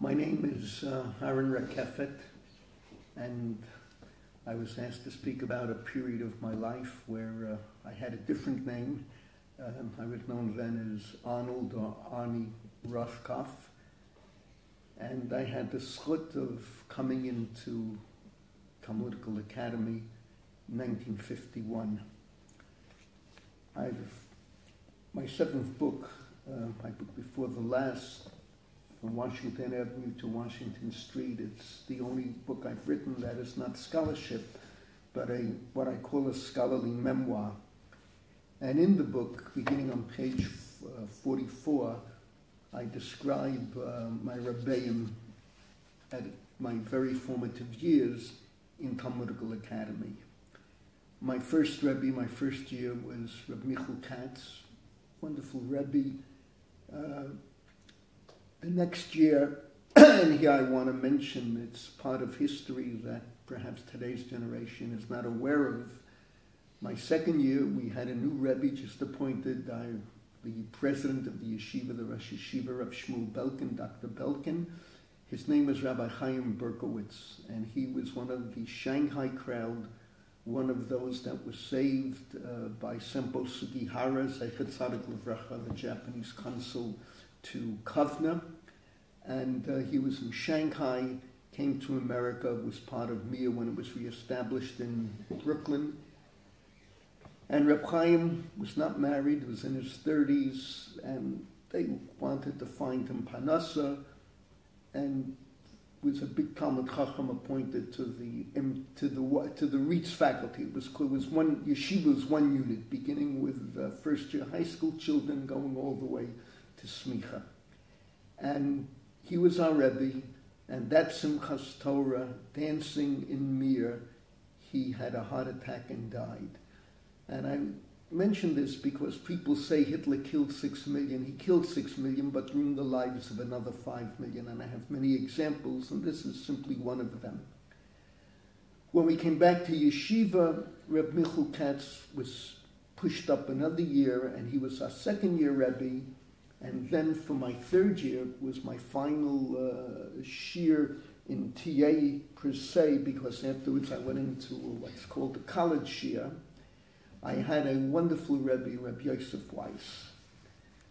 My name is Aharon Rakeffet, and I was asked to speak about a period of my life where I had a different name. I was known then as Arnold or Arnie Rothkopf, and I had the zchut of coming into Talmudical Academy in 1951. My seventh book, my book before the last, From Washington Avenue to Washington Street. It's the only book I've written that is not scholarship, but what I call a scholarly memoir. And in the book, beginning on page 44, I describe my Rabbi at my very formative years in Talmudical Academy. My first Rebbi, my first year, was Rabbi Michal Katz, wonderful Rebbi. The next year, and here I want to mention, it's part of history that perhaps today's generation is not aware of. My second year, we had a new Rebbe just appointed, the president of the yeshiva, the Rosh Yeshiva of Shmuel Belkin, Dr. Belkin. His name was Rabbi Chaim Berkowitz, and he was one of the Shanghai crowd, one of those that was saved by Sempo Sugihara, Zeichet Tzadik Livracha, the Japanese consul to Kovna. And he was in Shanghai, came to America, was part of MIA when it was reestablished in Brooklyn. And Reb Chaim was not married, was in his 30s, and they wanted to find him Panasa, and was a big Talmud Chacham appointed to the Reitz faculty. It was one yeshiva was one unit, beginning with first year high school children, going all the way to Smicha. And he was our Rebbe, and that Simchas Torah, dancing in Mir, he had a heart attack and died. And I mention this because people say Hitler killed 6 million. He killed 6 million, but ruined the lives of another 5 million. And I have many examples, and this is simply one of them. When we came back to Yeshiva, Reb Michal Katz was pushed up another year, and he was our second year Rebbe. And then for my third year was my final shir in TA per se, because afterwards I went into what's called the college shir. I had a wonderful Rebbe, Rabbi Yosef Weiss.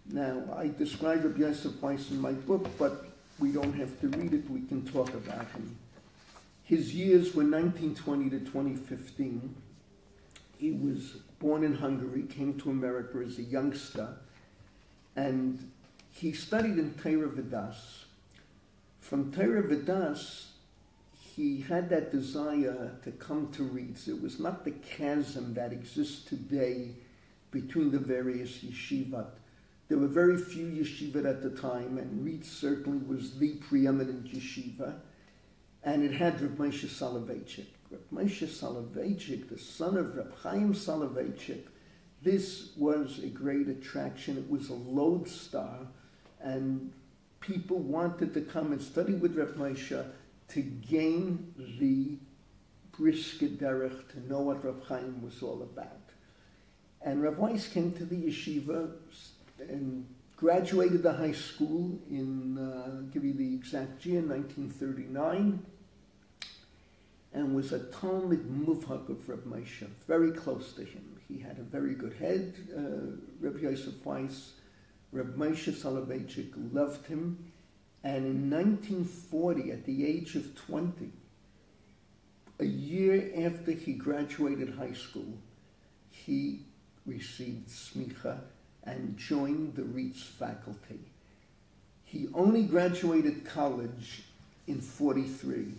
Now, I describe Rabbi Yosef Weiss in my book, but we don't have to read it, we can talk about him. His years were 1920 to 2015. He was born in Hungary, came to America as a youngster, and he studied in Torah Vodas. From Torah Vodas, he had that desire to come to Reitz. It was not the chasm that exists today between the various yeshivot. There were very few yeshivot at the time, and Reitz certainly was the preeminent yeshiva. And it had Reb Moshe Soloveitchik. Reb Moshe Soloveitchik, the son of Reb Chaim Soloveitchik, this was a great attraction. It was a lodestar, and people wanted to come and study with Reb Moshe to gain the brisket derech, to know what Reb Chaim was all about. And Reb Weiss came to the yeshiva and graduated the high school in, I'll give you the exact year, 1939, and was a Talmud Muvhak of Reb Moshe, very close to him. He had a very good head, Reb Yosef Weiss. Reb Moshe Soloveitchik loved him. And in 1940, at the age of 20, a year after he graduated high school, he received smicha and joined the Reitz faculty. He only graduated college in 43.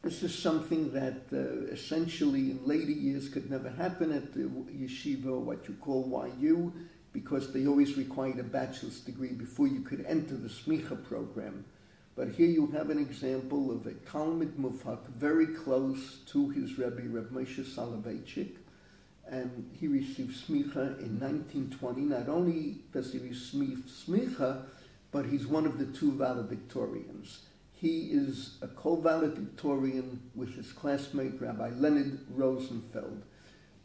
This is something that essentially in later years could never happen at the yeshiva, or what you call YU, because they always required a bachelor's degree before you could enter the smicha program. But here you have an example of a Talmud Muvhak very close to his Rebbe, Reb Moshe Soloveitchik, and he received smicha in 1920. Not only does he receive smicha, but he's one of the two valedictorians. He is a co-valedictorian with his classmate, Rabbi Leonard Rosenfeld.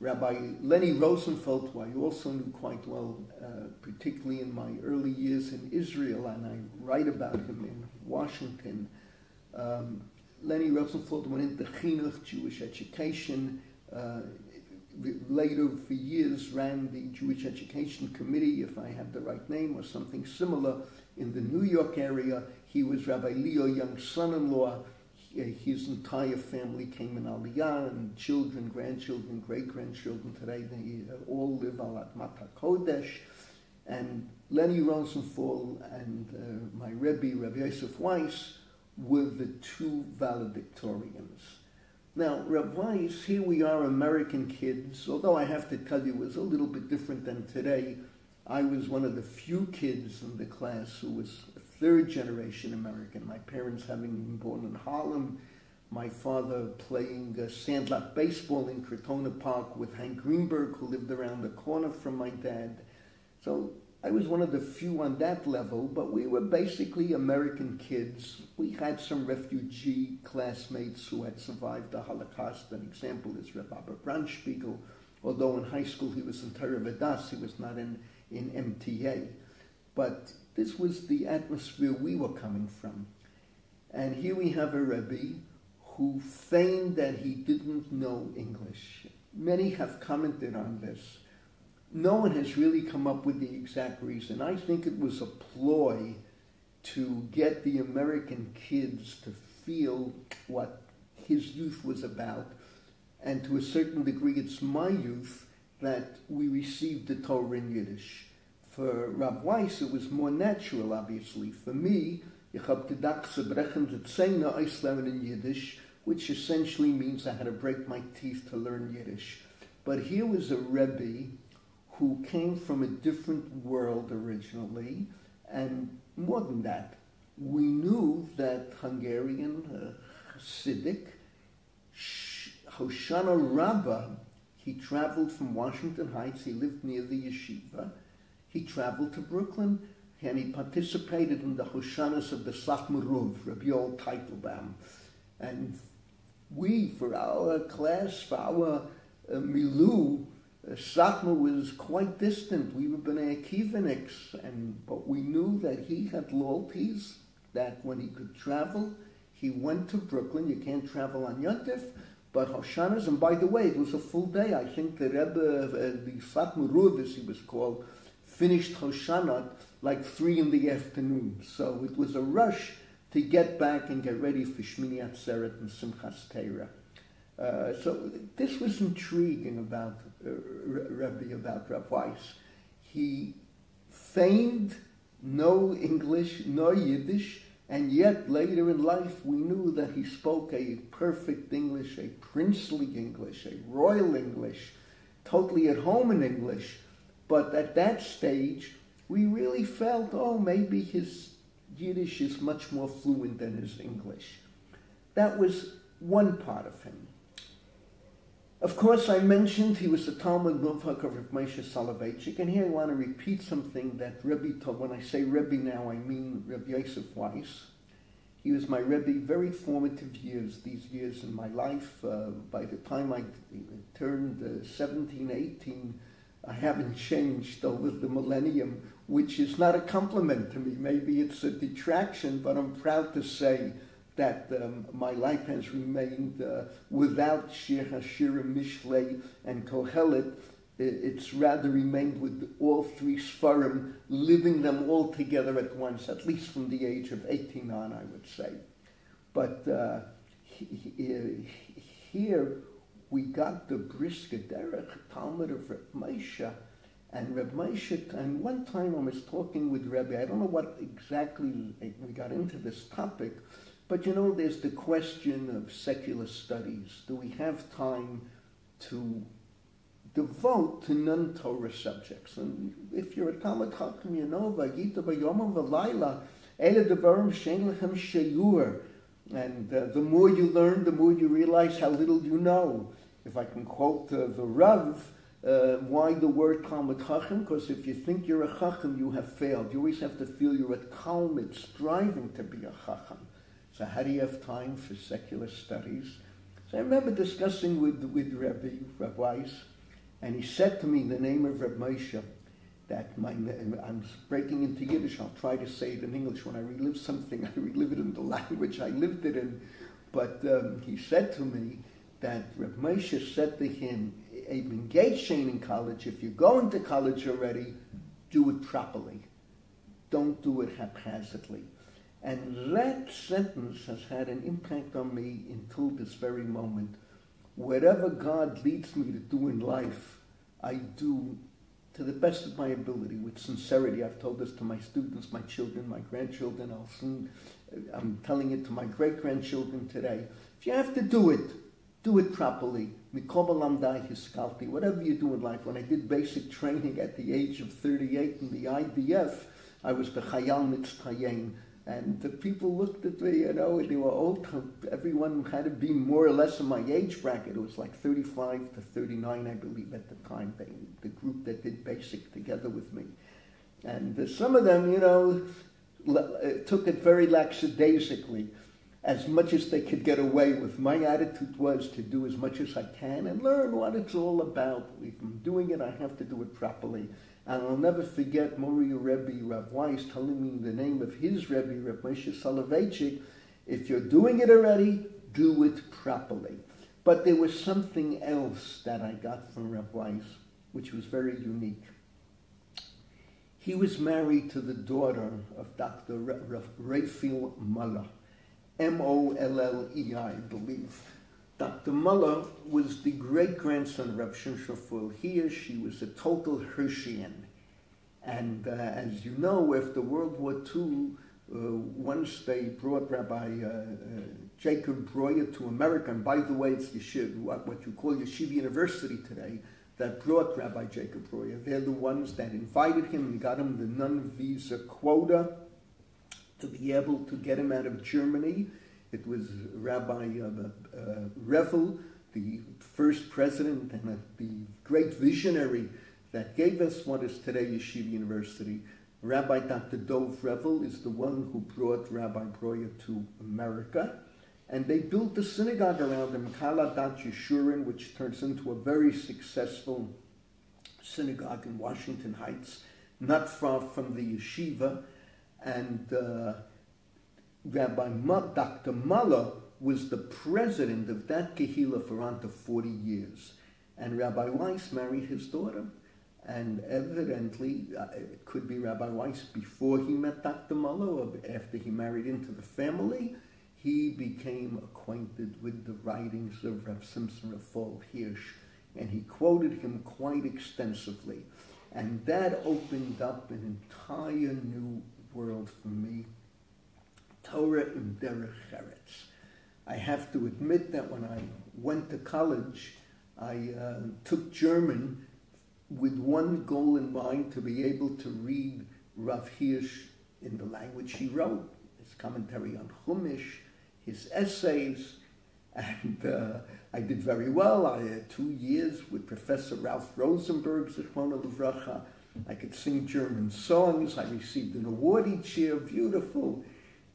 Rabbi Lenny Rosenfeld, who I also knew quite well, particularly in my early years in Israel, and I write about him in Washington. Lenny Rosenfeld went into chinuch, Jewish education, later for years ran the Jewish Education Committee, if I have the right name, or something similar, in the New York area. He was Rabbi Leo Young's son-in-law. His entire family came in Aliyah, and children, grandchildren, great-grandchildren. Today they all live al Admat HaKodesh. And Lenny Rosenfeld and my Rebbi, Rabbi Yosef Weiss, were the two valedictorians. Now, Rabbi Weiss, here we are, American kids, although I have to tell you it was a little bit different than today. I was one of the few kids in the class who was a third-generation American, my parents having been born in Harlem, my father playing sandlot baseball in Crotona Park with Hank Greenberg, who lived around the corner from my dad. So I was one of the few on that level, but we were basically American kids. We had some refugee classmates who had survived the Holocaust. An example is Rabbi Brandspiegel, although in high school he was in Torah Vedas, he was not in MTA. But this was the atmosphere we were coming from. And here we have a Rebbe who feigned that he didn't know English. Many have commented on this. No one has really come up with the exact reason. I think it was a ploy to get the American kids to feel what his youth was about. And to a certain degree, it's my youth that we received the Torah in Yiddish. For Rav Weiss, it was more natural, obviously. For me, ich hab gedacht, ze brechen de Zähne auslernen in Yiddish, which essentially means I had to break my teeth to learn Yiddish. But here was a Rebbe who came from a different world originally, and more than that, we knew that Hungarian, Hasidic, Hoshana Rabbah, he traveled from Washington Heights, he lived near the yeshiva, he traveled to Brooklyn, and he participated in the Hoshanas of the Satmaruv, Rabbi Yoel Teitelbaum. And we, for our class, for our milieu, Satmar was quite distant. We were B'nai Akivaniks, but we knew that he had loyalties, that when he could travel, he went to Brooklyn. You can't travel on Yontif, but Hoshanas, and by the way, it was a full day. I think the Rebbe, the Satmaruv, as he was called, finished Hoshana like 3 p.m. So it was a rush to get back and get ready for Shmini Atzeret and Simchas Torah. So this was intriguing about Rebbe, about Rav Weiss. He feigned no English, no Yiddish, and yet later in life we knew that he spoke a perfect English, a princely English, a royal English, totally at home in English. But at that stage, we really felt, oh, maybe his Yiddish is much more fluent than his English. That was one part of him. Of course, I mentioned he was the Talmud Muvhak of Rav Moshe Soloveitchik, and here I want to repeat something that Rebbe told. When I say Rebbe now, I mean Rabbi Yosef Weiss. He was my Rebbe, very formative years, these years in my life. By the time I turned 17, 18, I haven't changed over the millennium, which is not a compliment to me. Maybe it's a detraction, but I'm proud to say that my life has remained without Shir HaShirim, Mishlei, and Kohelet. It's rather remained with all 3 Sfarim, living them all together at once, at least from the age of 18 on, I would say. But here we got the Brisker Derech, Talmud of Reb Moshe, and Reb Moshe, and one time I was talking with Rebbe, I don't know what exactly we got into this topic, but you know, there's the question of secular studies. Do we have time to devote to non-Torah subjects? And if you're a Talmud Chacham, you know, V'agita b'yomim v'layla, ele devarim she'en lechem sheyur. And the more you learn, the more you realize how little you know. If I can quote the Rav, why the word Talmud Chacham? Because if you think you're a Chacham, you have failed. You always have to feel you're a Talmud, striving to be a Chacham. So how do you have time for secular studies? So I remember discussing with Rebbe, Rav Weiss, And he said to me the name of Reb Moshe, that I'm breaking into Yiddish. I'll try to say it in English. When I relive something, I relive it in the language I lived it in. But he said to me that Reb Moshe said to him, I'm engaged in college. If you're going to college already, do it properly. Don't do it haphazardly. And that sentence has had an impact on me until this very moment. Whatever God leads me to do in life, I do to the best of my ability, with sincerity. I've told this to my students, my children, my grandchildren. I'm telling it to my great-grandchildren today. If you have to do it properly. Whatever you do in life. When I did basic training at the age of 38 in the IDF, I was the Chayal Mitzchayen. And the people looked at me, they were old. Everyone had to be more or less in my age bracket. It was like 35 to 39, I believe, at the time, the group that did basic together with me. And some of them, took it very lackadaisically, as much as they could get away with. My attitude was to do as much as I can and learn what it's all about. If I'm doing it, I have to do it properly. And I'll never forget Mori Rebbi, Rav Weiss, telling me the name of his Rebbi, Rav Moshe Soloveitchik, if you're doing it already, do it properly. But there was something else that I got from Rav Weiss, which was very unique. He was married to the daughter of Dr. Raphael Muller, M-O-L-L-E-I, I believe. Dr. Muller was the great-grandson of Reb Shimshon Hirsch. He was a total Hirschian. And as you know, after World War II, once they brought Rabbi Jacob Breuer to America, and by the way, it's Yeshiva, what you call Yeshiva University today, that brought Rabbi Jacob Breuer. They're the ones that invited him and got him the non-visa quota to be able to get him out of Germany. It was Rabbi Revel, the first president and the great visionary that gave us what is today Yeshiva University. Rabbi Dr. Dov Revel is the one who brought Rabbi Breuer to America. And they built a synagogue around him, Kaladat Yeshurun, which turns into a very successful synagogue in Washington Heights, not far from the yeshiva. And Dr. Muller was the president of that kehillah for under 40 years. And Rabbi Weiss married his daughter. And evidently, it could be Rabbi Weiss before he met Dr. Muller or after he married into the family. He became acquainted with the writings of Rav Simson Raphael Hirsch, and he quoted him quite extensively. And that opened up an entire new world for me. Torah im derech eretz. I have to admit that when I went to college, I took German with one goal in mind, to be able to read Rav Hirsch in the language he wrote, his commentary on Chumash, his essays, and I did very well. I had 2 years with Professor Ralph Rosenberg, Zichrono Livracha. I could sing German songs. I received an award each year, beautiful.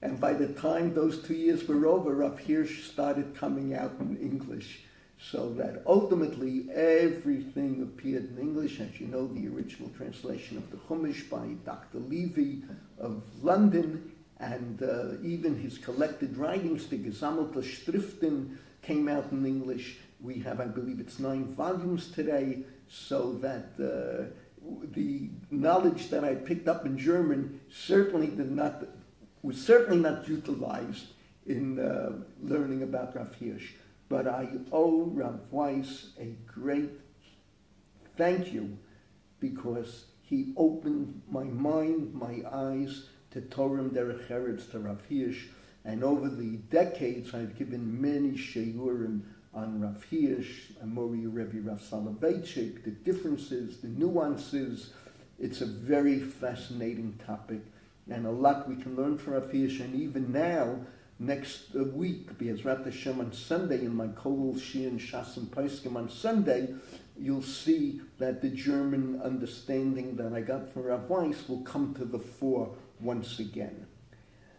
And by the time those 2 years were over, Rav Hirsch started coming out in English, so that ultimately everything appeared in English. As you know, the original translation of the Chumash by Dr. Levy of London, and even his collected writings, the Gesammelte Schriften, came out in English. We have, I believe it's 9 volumes today, so that the knowledge that I picked up in German was certainly not utilized in learning about Rav Hirsch. But I owe Rav Weiss a great thank you, because he opened my mind, my eyes to Torah derech eretz, to Rav Hirsch. And over the decades, I've given many shiurim on Rav Hirsch, Mori Rebbi Rav Soloveitchik, the differences, the nuances. It's a very fascinating topic, and a lot we can learn from Rav Hirsch. And even now, next week, Be'ezrat Hashem, on Sunday, in my Kol Shir and Shas and Paiskim on Sunday, you'll see that the German understanding that I got from Rav Weiss will come to the fore once again.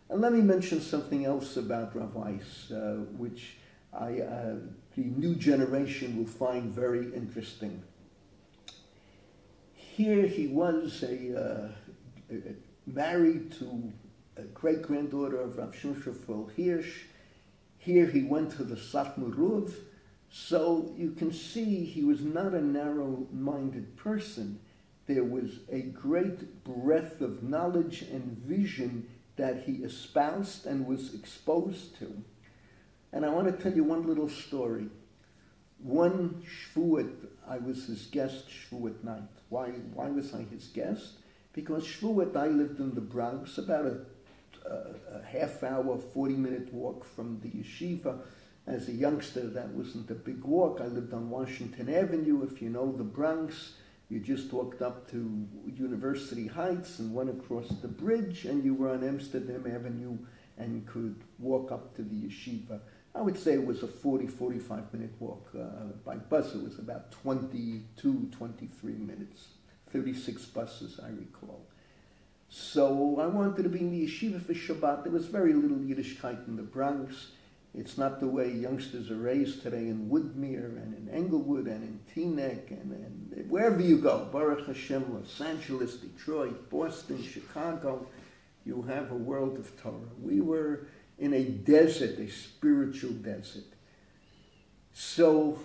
And let me mention something else about Rav Weiss, which the new generation will find very interesting. here he was married to a great-granddaughter of Rav Shimshon Hirsch. Here he went to the Satmaruv. So you can see he was not a narrow-minded person. There was a great breadth of knowledge and vision that he espoused and was exposed to. And I want to tell you one little story. One Shavuot, I was his guest Shavuot night. Why was I his guest? Because Shavuot, I lived in the Bronx, about a half-hour, 40-minute walk from the yeshiva. As a youngster, that wasn't a big walk. I lived on Washington Avenue. If you know the Bronx, you just walked up to University Heights and went across the bridge, and you were on Amsterdam Avenue and could walk up to the yeshiva. I would say it was a 45-minute walk. By bus, it was about 22, 23 minutes. 36 buses, I recall. So I wanted to be in the yeshiva for Shabbat. There was very little Yiddishkeit in the Bronx. It's not the way youngsters are raised today in Woodmere and in Englewood and in Teaneck and wherever you go. Baruch Hashem, Los Angeles, Detroit, Boston, Chicago. You have a world of Torah. We were in a desert, a spiritual desert. So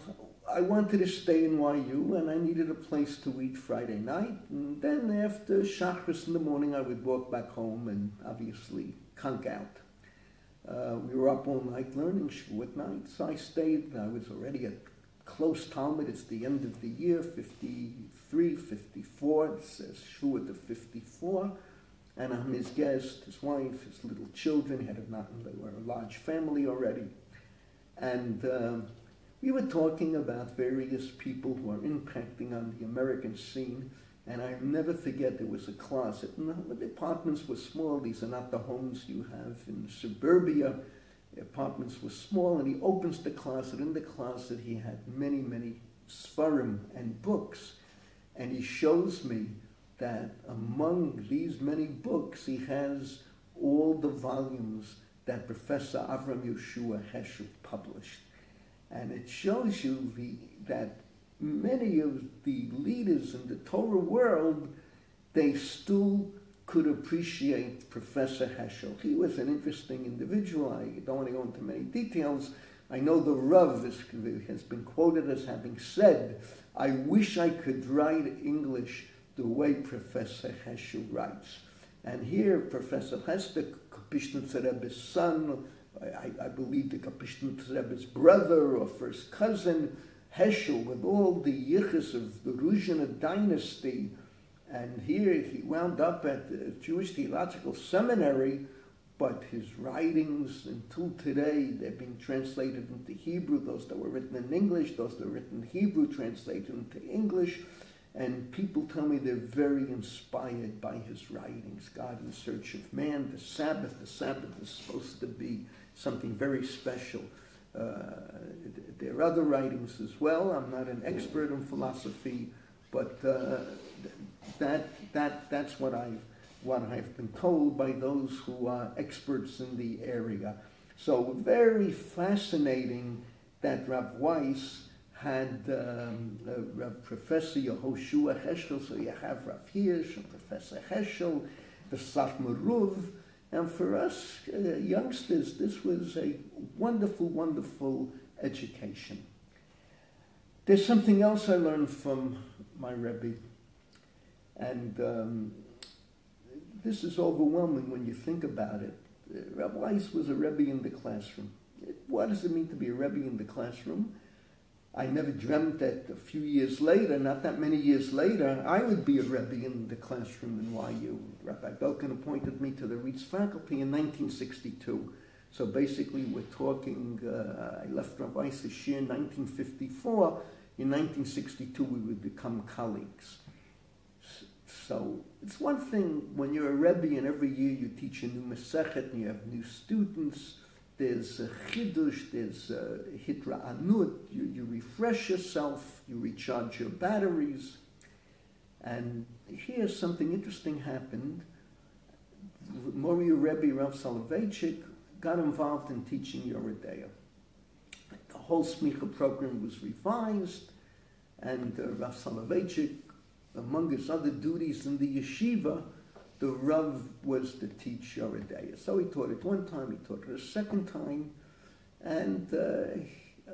I wanted to stay in YU, and I needed a place to eat Friday night. And then after Shachris in the morning, I would walk back home and obviously conk out. We were up all night learning Shavuot night, so I stayed. I was already at close Talmud. It's the end of the year, 53, 54. It says Shavuot of 54. And I'm his guest, his wife, his little children. They were a large family already. And we were talking about various people who are impacting on the American scene. And I'll never forget, there was a closet. And the apartments were small. These are not the homes you have in suburbia. The apartments were small, and he opens the closet. In the closet, he had many, many Sfarim and books. And he shows me that among these many books, he has all the volumes that Professor Avram Yeshua Heschel published. And it shows you that many of the leaders in the Torah world, they still could appreciate Professor Heschel. He was an interesting individual. I don't want to go into many details. I know the Rav has been quoted as having said, "I wish I could write English the way Professor Heschel writes." And here, Professor Hester, Kapishtin Rebbe's son, I believe the Kapishtin Rebbe's brother or first cousin, Heschel, with all the yichus of the Ruzhina dynasty, and here he wound up at the Jewish Theological Seminary, but his writings until today, they're being translated into Hebrew, those that were written in English, those that were written in Hebrew, translated into English, and people tell me they're very inspired by his writings. God in Search of Man, the Sabbath is supposed to be something very special. There are other writings as well. I'm not an expert in philosophy, but that's what I've been told by those who are experts in the area. So very fascinating that Rav Weiss had Professor Yehoshua Heschel. So you have Rav Hirsch and Professor Heschel, the Satmaruv. And for us youngsters, this was a wonderful, wonderful education. There's something else I learned from my Rebbi. And this is overwhelming when you think about it. Rabbi Weiss was a Rebbi in the classroom. What does it mean to be a Rebbi in the classroom? I never dreamt that a few years later, not that many years later, I would be a Rebbe in the classroom in YU. Rabbi Belkin appointed me to the Reeds faculty in 1962. So basically we're talking, I left Rabbi Weiss this year in 1954. In 1962 we would become colleagues. So it's one thing when you're a Rebbe and every year you teach a new Masechet and you have new students. There's a chidush, there's a hitra'anut, you refresh yourself, you recharge your batteries. And here something interesting happened. Mori Rebbe Rav Soloveitchik got involved in teaching Yoreh De'ah. The whole smicha program was revised, and Rav Soloveitchik among his other duties in the yeshiva, the Rav was to teach Yoreh De'ah. So he taught it one time, he taught it a second time, and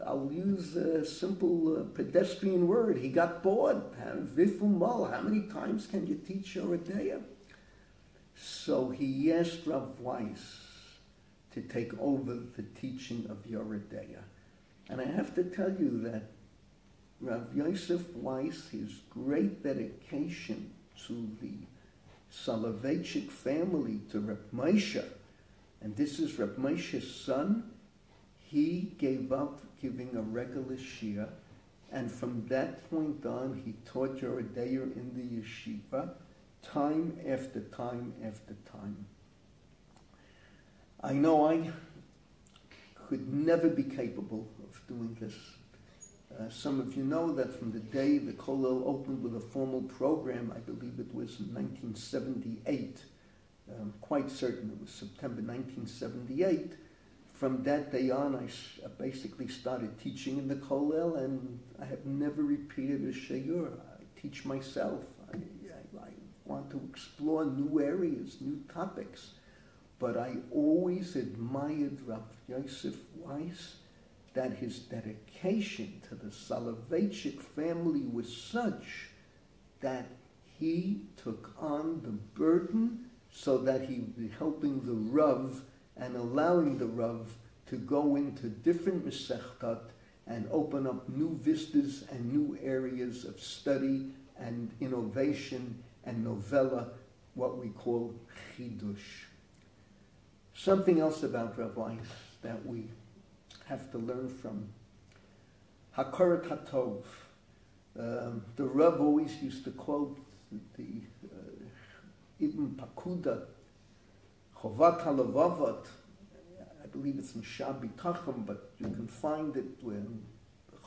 I'll use a simple pedestrian word. He got bored. How many times can you teach Yoreh De'ah? So he asked Rav Weiss to take over the teaching of Yoreh De'ah. And I have to tell you that Rav Yosef Weiss, his great dedication to the Soloveitchik family, to Reb Moshe, and this is Reb Moshe's son, he gave up giving a regular shiur, and from that point on, he taught Yoreh De'ah in the yeshiva, time after time after time. I know I could never be capable of doing this. Some of you know that from the day the Kollel opened with a formal program, I believe it was in 1978, quite certain it was September 1978, from that day on I basically started teaching in the Kollel, and I have never repeated a shiur. I teach myself. I want to explore new areas, new topics. But I always admired Rav Yosef Weiss, that his dedication to the Soloveitchik family was such that he took on the burden so that he would be helping the Rav and allowing the Rav to go into different Masechtot and open up new vistas and new areas of study and innovation and novella, what we call chidush. Something else about Rav Weiss that we have to learn from. Hakarat HaTov. The Rav always used to quote the Ibn Pakuda, Chovat HaLevavot. I believe it's in Shah B'Tachim, but you can find it when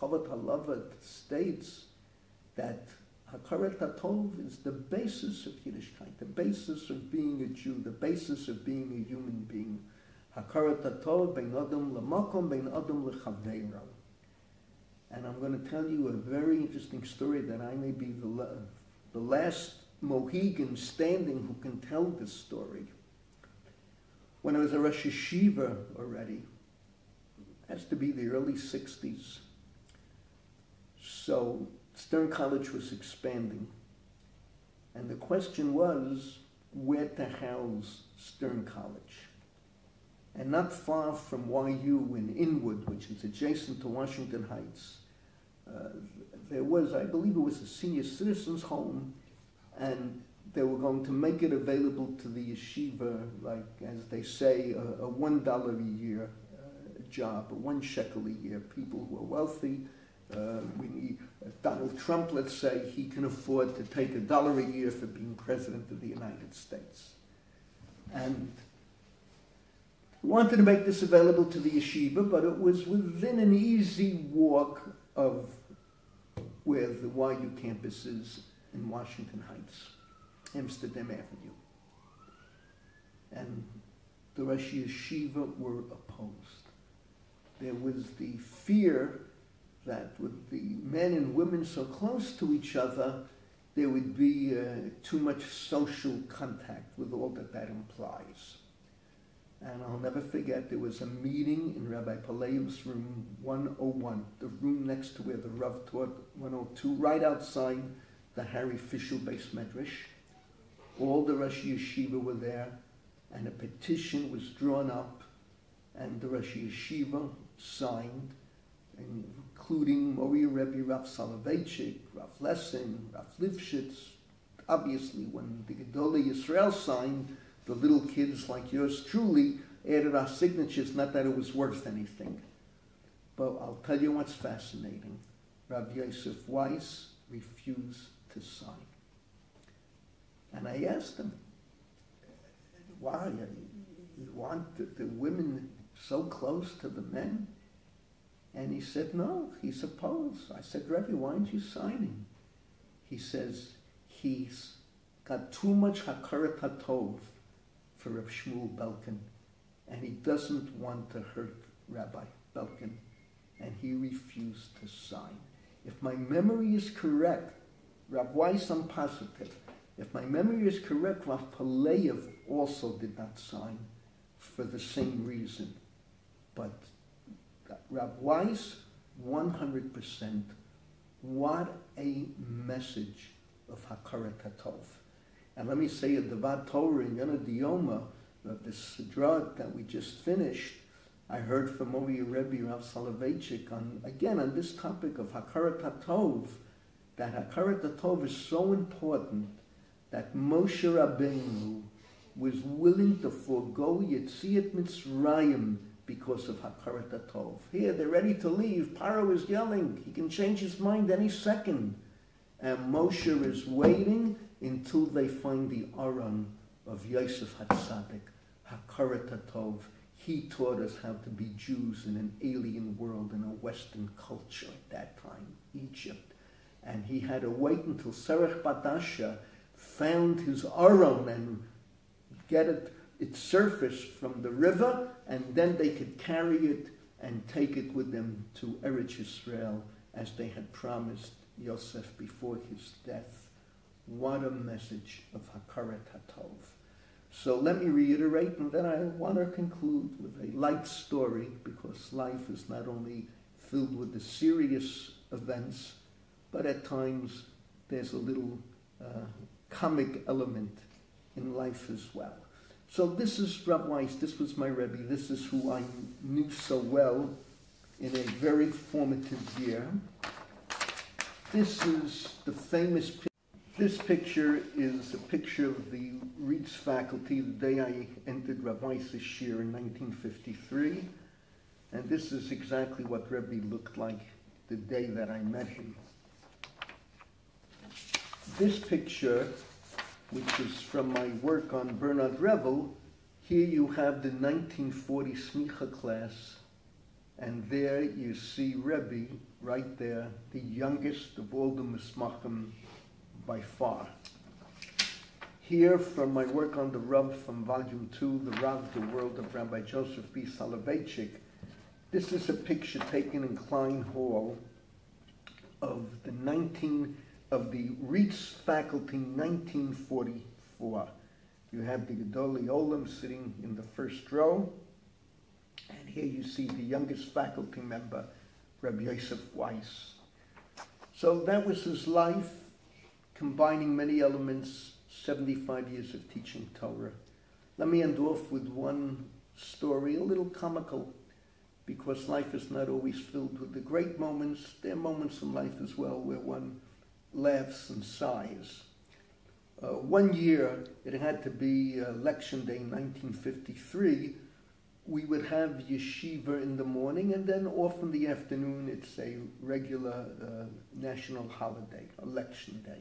Chovat HaLevavot states that Hakarat HaTov is the basis of Yiddishkeit, the basis of being a Jew, the basis of being a human being. Hakarat HaTov bein adam lemakom, bein adam lechaveiro. And I'm going to tell you a very interesting story that I may be the last Mohegan standing who can tell this story. When I was a Rosh Yeshiva already, it has to be the early 60s. So Stern College was expanding. And the question was where to house Stern College. And not far from YU in Inwood, which is adjacent to Washington Heights, there was, I believe it was a senior citizens home, and they were going to make it available to the yeshiva, like, as they say, a $1 a year job, a 1 shekel a year. People who are wealthy, we need Donald Trump, let's say, he can afford to take $1 a year for being president of the United States. And we wanted to make this available to the yeshiva, but it was within an easy walk of where the YU campus is in Washington Heights, Amsterdam Avenue. And the Rosh Yeshiva were opposed. There was the fear that with the men and women so close to each other, there would be too much social contact with all that that implies. And I'll never forget, there was a meeting in Rabbi Paleev's room 101, the room next to where the Rav taught, 102, right outside the Harry Fischel Beis Medrash. All the Rosh Yeshiva were there, and a petition was drawn up, and the Rosh Yeshiva signed, including Mori Rebbi, Rav Soloveitchik, Rav Lessing, Rav Lifshitz. Obviously, when the Gedolei Yisrael signed, the little kids like yours truly added our signatures, not that it was worth anything. But I'll tell you what's fascinating. Rav Yosef Weiss refused to sign. And I asked him, why? You want the women so close to the men? And he said, no, he's opposed. I said, Rebbi, why aren't you signing? He says, he's got too much hakarat hatov for Reb Shmuel Belkin, and he doesn't want to hurt Rabbi Belkin, and he refused to sign. If my memory is correct, Rav Weiss, I'm positive. If my memory is correct, Rav Paleyev also did not sign for the same reason. But Rav Weiss, 100%, what a message of Hakarat HaTov. And let me say, a Devat Torah in Yana Dioma, of this Sidra that we just finished, I heard from Mori Rebbi, Rav Soloveitchik, on this topic of Hakarat HaTov, that Hakarat HaTov is so important that Moshe Rabbeinu was willing to forego Yetziat Mitzrayim because of Hakarat HaTov. Here, they're ready to leave. Paro is yelling. He can change his mind any second. And Moshe is waiting until they find the Aharon of Yosef HaTzadik. Hakarat HaTov. He taught us how to be Jews in an alien world, in a Western culture at that time, Egypt. And he had to wait until Serach Badasha found his Aharon and get its surface from the river, and then they could carry it and take it with them to Eretz Yisrael as they had promised Yosef before his death. What a message of Hakarat HaTov. So let me reiterate, and then I want to conclude with a light story, because life is not only filled with the serious events, but at times there's a little comic element in life as well. So this is Rav Weiss, this was my Rebbe, this is who I knew so well in a very formative year. This is the famous picture. This picture is a picture of the Reeds faculty the day I entered Rav Weiss's shir in 1953. And this is exactly what Rebbe looked like the day that I met him. This picture, which is from my work on Bernard Revel, here you have the 1940 Smicha class, and there you see Rebbe right there, the youngest of all the Mismachim by far. Here, from my work on the Rav from Volume 2, the Rav, the World of Rabbi Joseph B. Soloveitchik, this is a picture taken in Klein Hall of the Reeds faculty, 1944. You have the Gedolei Olam sitting in the first row, and here you see the youngest faculty member, Rabbi Yosef Weiss. So that was his life, combining many elements, 75 years of teaching Torah. Let me end off with one story, a little comical, because life is not always filled with the great moments. There are moments in life as well where one laughs and sighs. One year, it had to be election day 1953, we would have yeshiva in the morning, and then off in the afternoon it's a regular national holiday, election day.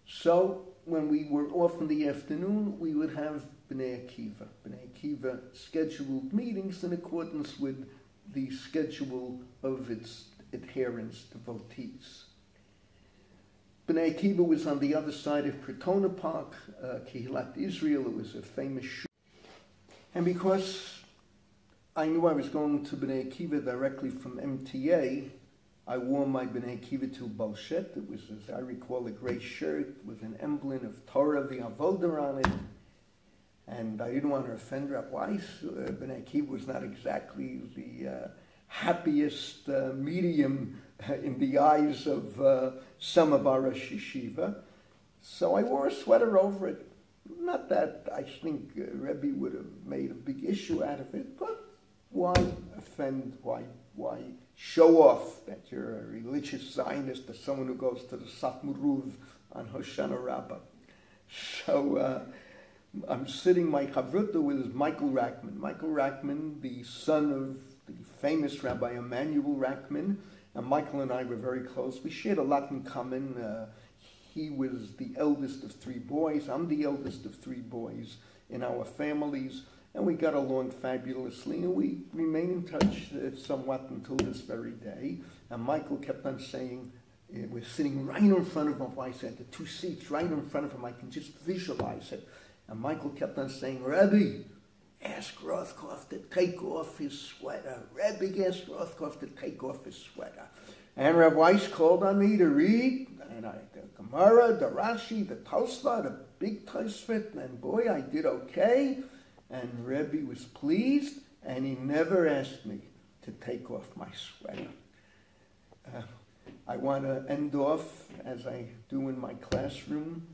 So when we were off in the afternoon, we would have Bnei Akiva. Bnei Akiva scheduled meetings in accordance with the schedule of its adherents, devotees. Bnei Akiva was on the other side of Kretona Park, Kehilat Israel. It was a famous shul. And because I knew I was going to Bnei Akiva directly from MTA, I wore my Bnei Akiva to Bolshet. It was, as I recall, a gray shirt with an emblem of Torah v'Avodah on it. And I didn't want to offend Rav Weiss. Bnei Akiva was not exactly the happiest medium in the eyes of some of our Rosh Yeshiva. So I wore a sweater over it. Not that I think Rebbe would have made a big issue out of it, but why offend, why show off that you're a religious Zionist or someone who goes to the Satmuruv on Hoshana Rabbah. So I'm sitting my chavruta with Michael Rackman. Michael Rackman, the son of the famous Rabbi Emanuel Rackman, and Michael and I were very close. We shared a lot in common. He was the eldest of three boys. I'm the eldest of three boys in our families. And we got along fabulously, and we remain in touch somewhat until this very day. And Michael kept on saying, we're sitting right in front of him. I said, the two seats right in front of him. I can just visualize it. And Michael kept on saying, Rebbe, ask Rothkopf to take off his sweater. Rebbe, ask Rothkopf to take off his sweater. And Rav Weiss called on me to read, and I Gemara, the Rashi, the Tosfot, the big Tosfot, and boy, I did okay. And Rebbe was pleased, and he never asked me to take off my sweater. I want to end off, as I do in my classroom.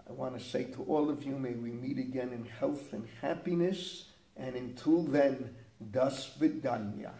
I want to say to all of you, may we meet again in health and happiness. And until then, das vidanya.